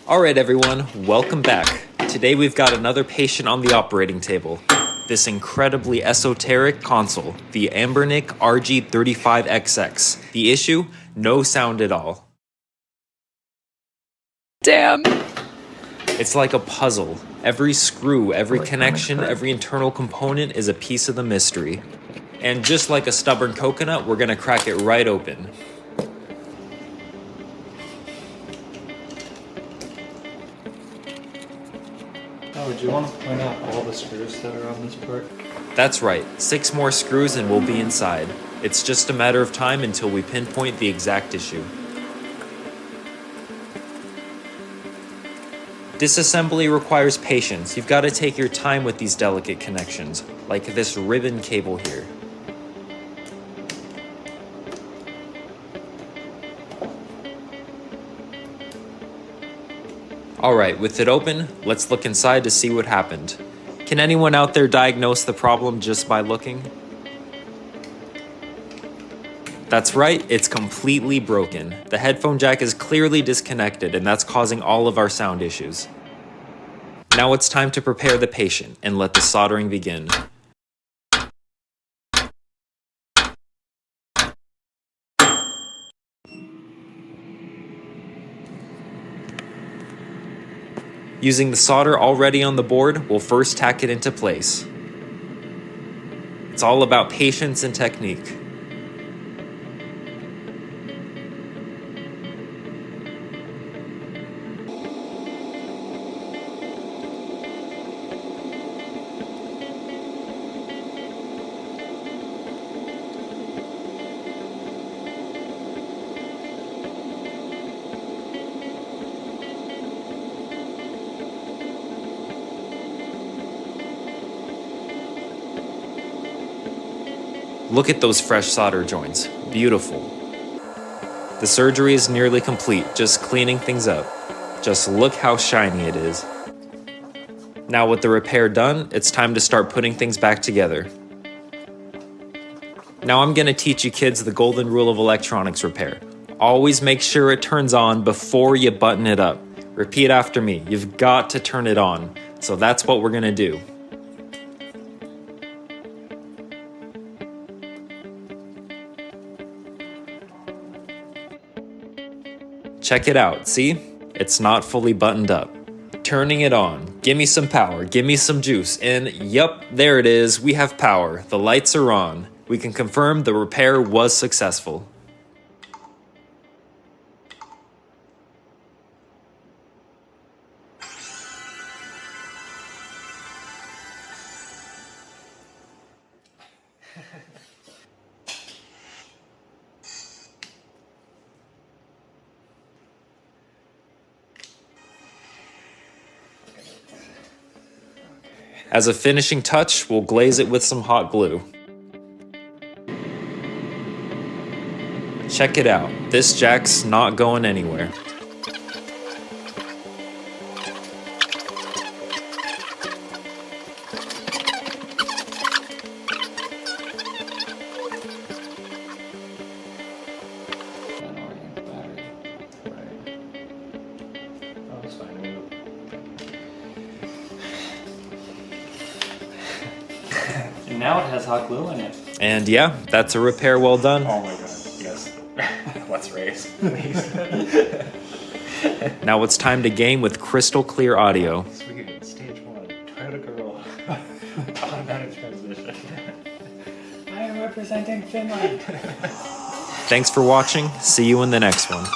Alright everyone, welcome back. Today we've got another patient on the operating table. This incredibly esoteric console, the ANBERNIC RG35XX. The issue? No sound at all. Damn. It's like a puzzle. Every screw, every connection, every internal component is a piece of the mystery. And just like a stubborn coconut, we're gonna crack it right open. Oh, would you want to point out all the screws that are on this part? That's right, 6 more screws and we'll be inside. It's just a matter of time until we pinpoint the exact issue. Disassembly requires patience. You've got to take your time with these delicate connections, like this ribbon cable here. Alright, with it open, let's look inside to see what happened. Can anyone out there diagnose the problem just by looking? That's right, it's completely broken. The headphone jack is clearly disconnected and that's causing all of our sound issues. Now it's time to prepare the patient and let the soldering begin. Using the solder already on the board, we'll first tack it into place. It's all about patience and technique. Look at those fresh solder joints. Beautiful. The surgery is nearly complete, just cleaning things up. Just look how shiny it is. Now with the repair done, it's time to start putting things back together. Now I'm gonna teach you kids the golden rule of electronics repair. Always make sure it turns on before you button it up. Repeat after me, you've got to turn it on. So that's what we're gonna do. Check it out, see? It's not fully buttoned up. Turning it on. Give me some power, give me some juice, and yup, there it is, we have power. The lights are on. We can confirm the repair was successful. As a finishing touch, we'll glaze it with some hot glue. Check it out, this jack's not going anywhere. And now it has hot glue in it. And yeah, that's a repair well done. Oh my god, yes. Let's race. Now it's time to game with crystal clear audio. Sweet, stage 1, Toyota Corolla. Automatic transmission. I am representing Finland. Thanks for watching, see you in the next one.